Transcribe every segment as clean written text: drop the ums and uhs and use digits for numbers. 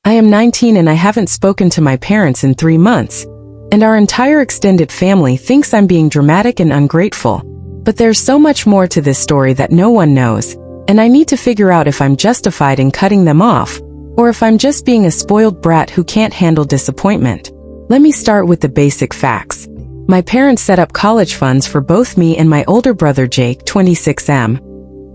I am 19 and I haven't spoken to my parents in 3 months, and our entire extended family thinks I'm being dramatic and ungrateful. But there's so much more to this story that no one knows, and I need to figure out if I'm justified in cutting them off, or if I'm just being a spoiled brat who can't handle disappointment. Let me start with the basic facts. My parents set up college funds for both me and my older brother Jake, 26M.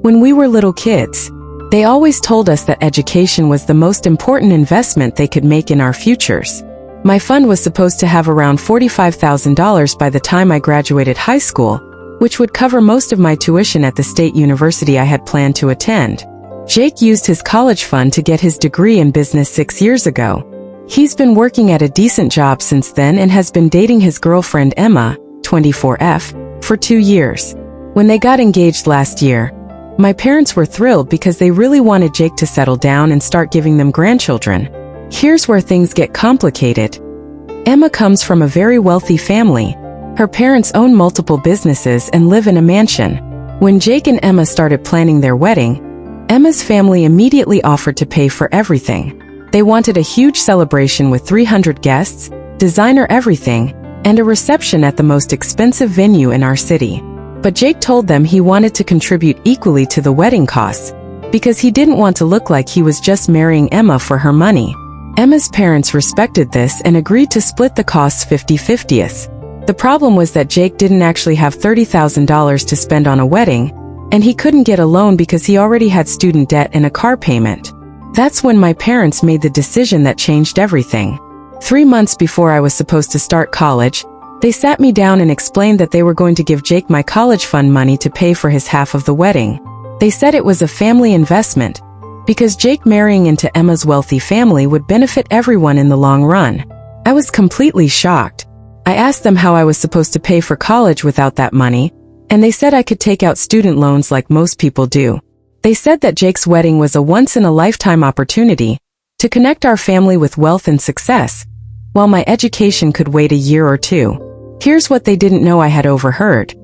When we were little kids, they always told us that education was the most important investment they could make in our futures. My fund was supposed to have around $45,000 by the time I graduated high school, which would cover most of my tuition at the state university I had planned to attend. Jake used his college fund to get his degree in business 6 years ago. He's been working at a decent job since then and has been dating his girlfriend Emma, 24F, for 2 years. When they got engaged last year, my parents were thrilled because they really wanted Jake to settle down and start giving them grandchildren. Here's where things get complicated. Emma comes from a very wealthy family. Her parents own multiple businesses and live in a mansion. When Jake and Emma started planning their wedding, Emma's family immediately offered to pay for everything. They wanted a huge celebration with 300 guests, designer everything, and a reception at the most expensive venue in our city. But Jake told them he wanted to contribute equally to the wedding costs, because he didn't want to look like he was just marrying Emma for her money. Emma's parents respected this and agreed to split the costs 50-50. The problem was that Jake didn't actually have $30,000 to spend on a wedding, and he couldn't get a loan because he already had student debt and a car payment. That's when my parents made the decision that changed everything. 3 months before I was supposed to start college, they sat me down and explained that they were going to give Jake my college fund money to pay for his half of the wedding. They said it was a family investment, because Jake marrying into Emma's wealthy family would benefit everyone in the long run. I was completely shocked. I asked them how I was supposed to pay for college without that money, and they said I could take out student loans like most people do. They said that Jake's wedding was a once-in-a-lifetime opportunity to connect our family with wealth and success, while my education could wait a year or 2. Here's what they didn't know I had overheard.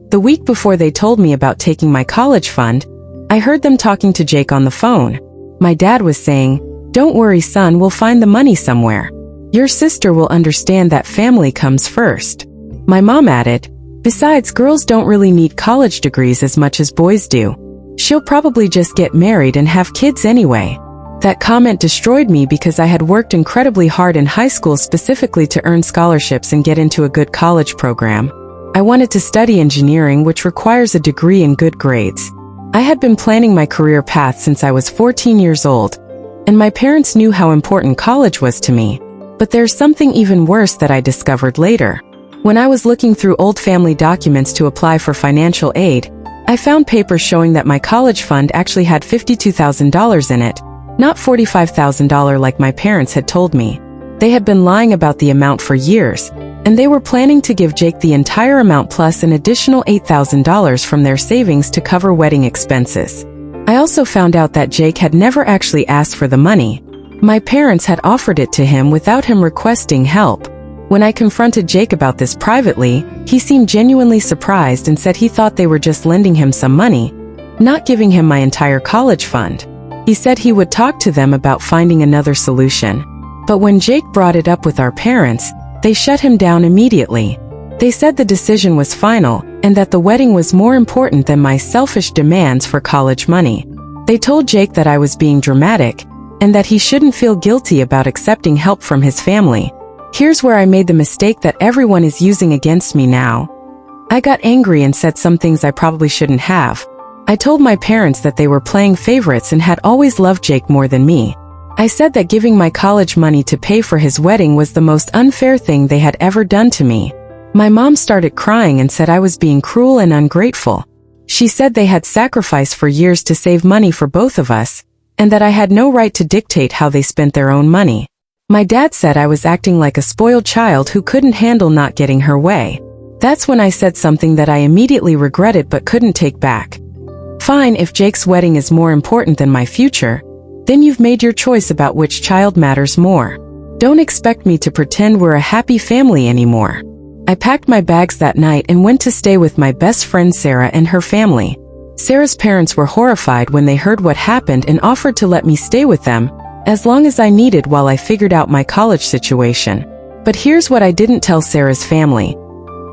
The week before they told me about taking my college fund, I heard them talking to Jake on the phone. My dad was saying, "Don't worry, son, we'll find the money somewhere. Your sister will understand that family comes first." My mom added, "Besides, girls don't really need college degrees as much as boys do. She'll probably just get married and have kids anyway." That comment destroyed me because I had worked incredibly hard in high school specifically to earn scholarships and get into a good college program. I wanted to study engineering, which requires a degree and good grades. I had been planning my career path since I was 14 years old, and my parents knew how important college was to me. But there's something even worse that I discovered later. When I was looking through old family documents to apply for financial aid, I found papers showing that my college fund actually had $52,000 in it, not $45,000 like my parents had told me. They had been lying about the amount for years, and they were planning to give Jake the entire amount plus an additional $8,000 from their savings to cover wedding expenses. I also found out that Jake had never actually asked for the money. My parents had offered it to him without him requesting help. When I confronted Jake about this privately, he seemed genuinely surprised and said he thought they were just lending him some money, not giving him my entire college fund. He said he would talk to them about finding another solution. But when Jake brought it up with our parents, they shut him down immediately. They said the decision was final, and that the wedding was more important than my selfish demands for college money. They told Jake that I was being dramatic, and that he shouldn't feel guilty about accepting help from his family. Here's where I made the mistake that everyone is using against me now. I got angry and said some things I probably shouldn't have. I told my parents that they were playing favorites and had always loved Jake more than me. I said that giving my college money to pay for his wedding was the most unfair thing they had ever done to me. My mom started crying and said I was being cruel and ungrateful. She said they had sacrificed for years to save money for both of us, and that I had no right to dictate how they spent their own money. My dad said I was acting like a spoiled child who couldn't handle not getting her way. That's when I said something that I immediately regretted but couldn't take back. Fine, if Jake's wedding is more important than my future, then you've made your choice about which child matters more. Don't expect me to pretend we're a happy family anymore. I packed my bags that night and went to stay with my best friend Sarah and her family. Sarah's parents were horrified when they heard what happened and offered to let me stay with them, as long as I needed while I figured out my college situation. But here's what I didn't tell Sarah's family.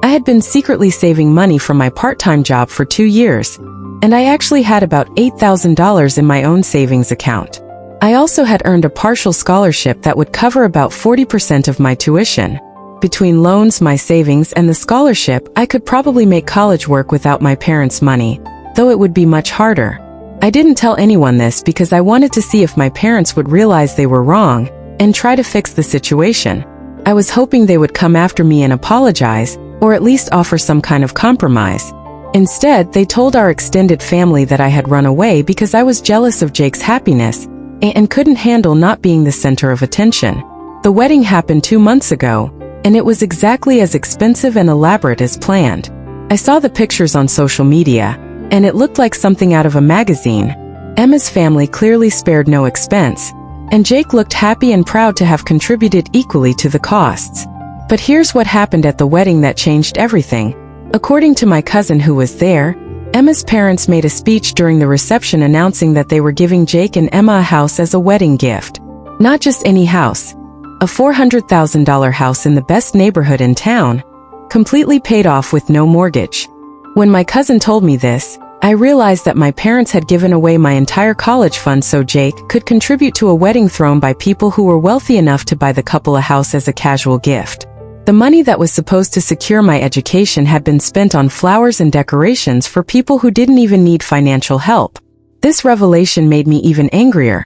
I had been secretly saving money from my part-time job for 2 years, and I actually had about $8,000 in my own savings account. I also had earned a partial scholarship that would cover about 40% of my tuition. Between loans, my savings, and the scholarship, I could probably make college work without my parents' money, though it would be much harder. I didn't tell anyone this because I wanted to see if my parents would realize they were wrong and try to fix the situation. I was hoping they would come after me and apologize, or at least offer some kind of compromise. Instead, they told our extended family that I had run away because I was jealous of Jake's happiness and couldn't handle not being the center of attention. The wedding happened 2 months ago, and it was exactly as expensive and elaborate as planned. I saw the pictures on social media, and it looked like something out of a magazine. Emma's family clearly spared no expense, and Jake looked happy and proud to have contributed equally to the costs. But here's what happened at the wedding that changed everything. According to my cousin who was there, Emma's parents made a speech during the reception announcing that they were giving Jake and Emma a house as a wedding gift. Not just any house, a $400,000 house in the best neighborhood in town, completely paid off with no mortgage. When my cousin told me this, I realized that my parents had given away my entire college fund so Jake could contribute to a wedding thrown by people who were wealthy enough to buy the couple a house as a casual gift. The money that was supposed to secure my education had been spent on flowers and decorations for people who didn't even need financial help. This revelation made me even angrier,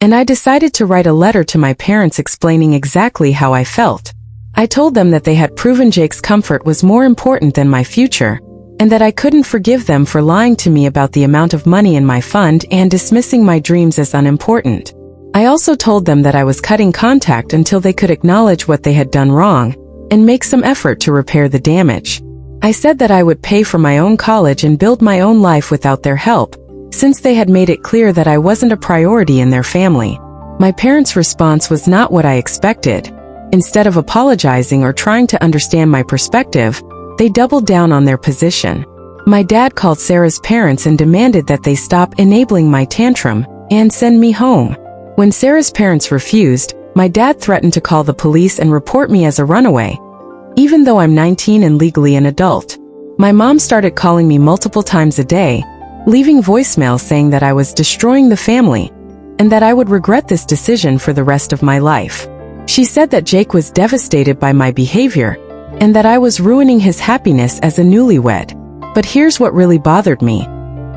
and I decided to write a letter to my parents explaining exactly how I felt. I told them that they had proven Jake's comfort was more important than my future, and that I couldn't forgive them for lying to me about the amount of money in my fund and dismissing my dreams as unimportant. I also told them that I was cutting contact until they could acknowledge what they had done wrong and make some effort to repair the damage. I said that I would pay for my own college and build my own life without their help, since they had made it clear that I wasn't a priority in their family. My parents' response was not what I expected. Instead of apologizing or trying to understand my perspective, they doubled down on their position. My dad called Sarah's parents and demanded that they stop enabling my tantrum and send me home. When Sarah's parents refused, my dad threatened to call the police and report me as a runaway, even though I'm 19 and legally an adult. My mom started calling me multiple times a day, leaving voicemails saying that I was destroying the family, and that I would regret this decision for the rest of my life. She said that Jake was devastated by my behavior, and that I was ruining his happiness as a newlywed. But here's what really bothered me.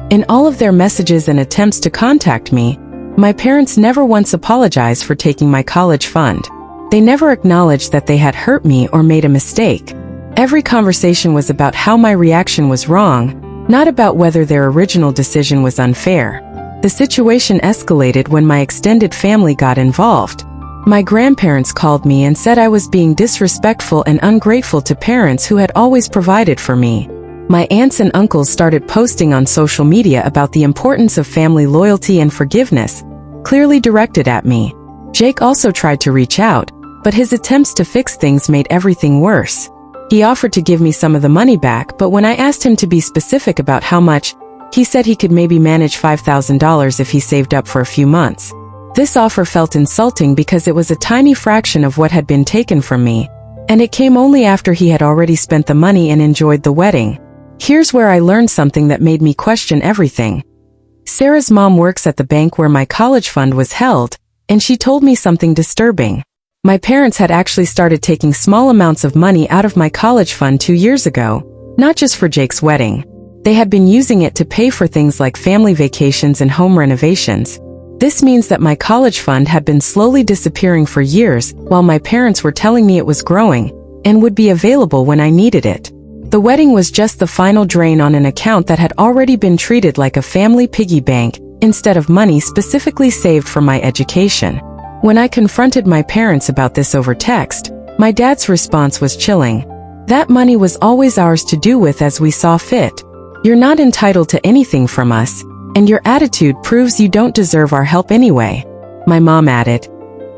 In all of their messages and attempts to contact me, my parents never once apologized for taking my college fund. They never acknowledged that they had hurt me or made a mistake. Every conversation was about how my reaction was wrong, not about whether their original decision was unfair. The situation escalated when my extended family got involved. My grandparents called me and said I was being disrespectful and ungrateful to parents who had always provided for me. My aunts and uncles started posting on social media about the importance of family loyalty and forgiveness, clearly directed at me. Jake also tried to reach out, but his attempts to fix things made everything worse. He offered to give me some of the money back, but when I asked him to be specific about how much, he said he could maybe manage $5,000 if he saved up for a few months. This offer felt insulting because it was a tiny fraction of what had been taken from me, and it came only after he had already spent the money and enjoyed the wedding. Here's where I learned something that made me question everything. Sarah's mom works at the bank where my college fund was held, and she told me something disturbing. My parents had actually started taking small amounts of money out of my college fund 2 years ago, not just for Jake's wedding. They had been using it to pay for things like family vacations and home renovations. This means that my college fund had been slowly disappearing for years, while my parents were telling me it was growing and would be available when I needed it. The wedding was just the final drain on an account that had already been treated like a family piggy bank, instead of money specifically saved for my education. When I confronted my parents about this over text, my dad's response was chilling. That money was always ours to do with as we saw fit. You're not entitled to anything from us, and your attitude proves you don't deserve our help anyway. My mom added,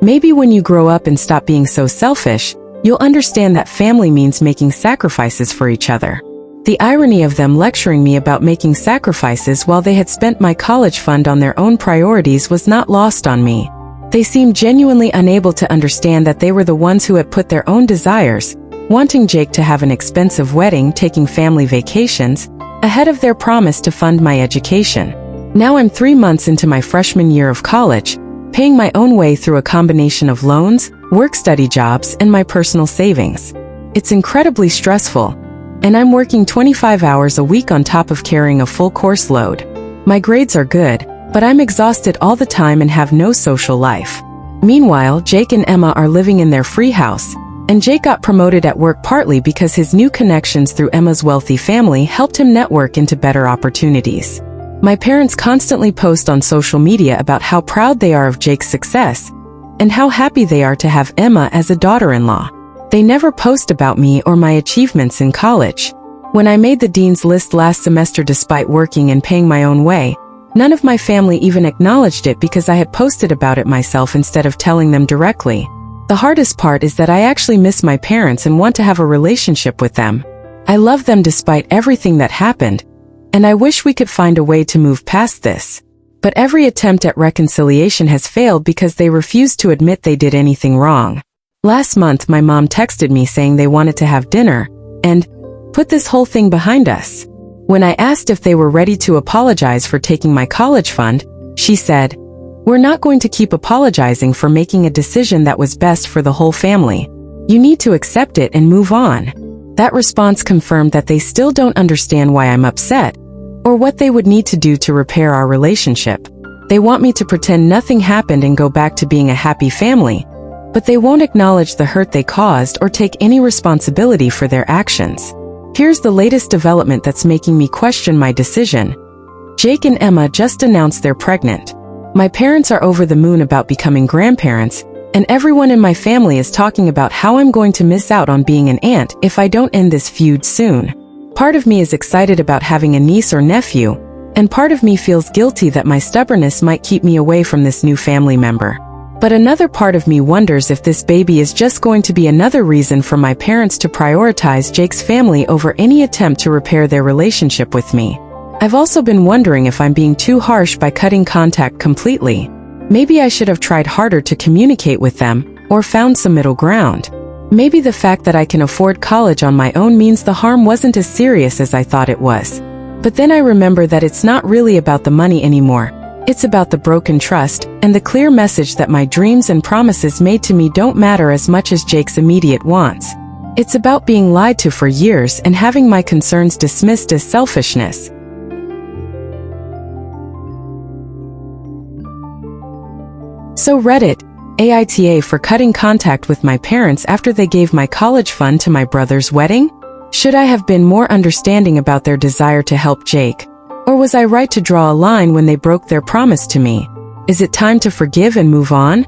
maybe when you grow up and stop being so selfish, you'll understand that family means making sacrifices for each other. The irony of them lecturing me about making sacrifices while they had spent my college fund on their own priorities was not lost on me. They seemed genuinely unable to understand that they were the ones who had put their own desires, wanting Jake to have an expensive wedding, taking family vacations, ahead of their promise to fund my education. Now I'm 3 months into my freshman year of college, paying my own way through a combination of loans, work-study jobs, and my personal savings. It's incredibly stressful, and I'm working 25 hours a week on top of carrying a full course load. My grades are good, but I'm exhausted all the time and have no social life. Meanwhile, Jake and Emma are living in their free house, and Jake got promoted at work partly because his new connections through Emma's wealthy family helped him network into better opportunities. My parents constantly post on social media about how proud they are of Jake's success, and how happy they are to have Emma as a daughter-in-law. They never post about me or my achievements in college. When I made the dean's list last semester despite working and paying my own way, none of my family even acknowledged it because I had posted about it myself instead of telling them directly. The hardest part is that I actually miss my parents and want to have a relationship with them. I love them despite everything that happened, and I wish we could find a way to move past this. But every attempt at reconciliation has failed because they refuse to admit they did anything wrong. Last month my mom texted me saying they wanted to have dinner, and put this whole thing behind us. When I asked if they were ready to apologize for taking my college fund, she said, "We're not going to keep apologizing for making a decision that was best for the whole family. You need to accept it and move on." That response confirmed that they still don't understand why I'm upset, or what they would need to do to repair our relationship. They want me to pretend nothing happened and go back to being a happy family, but they won't acknowledge the hurt they caused or take any responsibility for their actions. Here's the latest development that's making me question my decision. Jake and Emma just announced they're pregnant. My parents are over the moon about becoming grandparents, and everyone in my family is talking about how I'm going to miss out on being an aunt if I don't end this feud soon. Part of me is excited about having a niece or nephew, and part of me feels guilty that my stubbornness might keep me away from this new family member. But another part of me wonders if this baby is just going to be another reason for my parents to prioritize Jake's family over any attempt to repair their relationship with me. I've also been wondering if I'm being too harsh by cutting contact completely. Maybe I should have tried harder to communicate with them, or found some middle ground. Maybe the fact that I can afford college on my own means the harm wasn't as serious as I thought it was. But then I remember that it's not really about the money anymore. It's about the broken trust, and the clear message that my dreams and promises made to me don't matter as much as Jake's immediate wants. It's about being lied to for years and having my concerns dismissed as selfishness. So Reddit, AITA for cutting contact with my parents after they gave my college fund to my brother's wedding? Should I have been more understanding about their desire to help Jake? Or was I right to draw a line when they broke their promise to me? Is it time to forgive and move on?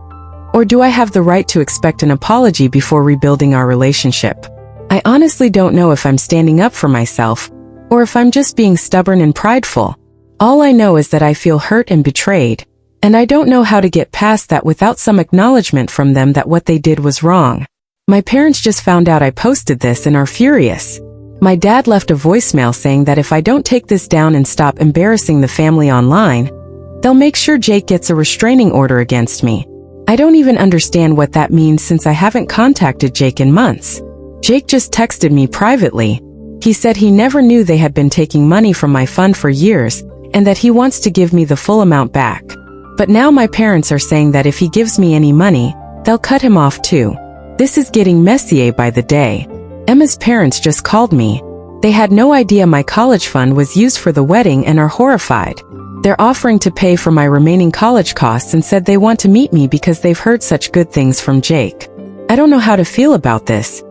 Or do I have the right to expect an apology before rebuilding our relationship? I honestly don't know if I'm standing up for myself, or if I'm just being stubborn and prideful. All I know is that I feel hurt and betrayed, and I don't know how to get past that without some acknowledgement from them that what they did was wrong. My parents just found out I posted this and are furious. My dad left a voicemail saying that if I don't take this down and stop embarrassing the family online, they'll make sure Jake gets a restraining order against me. I don't even understand what that means since I haven't contacted Jake in months. Jake just texted me privately. He said he never knew they had been taking money from my fund for years, and that he wants to give me the full amount back. But now my parents are saying that if he gives me any money, they'll cut him off too. This is getting messier by the day. Emma's parents just called me. They had no idea my college fund was used for the wedding and are horrified. They're offering to pay for my remaining college costs and said they want to meet me because they've heard such good things from Jake. I don't know how to feel about this.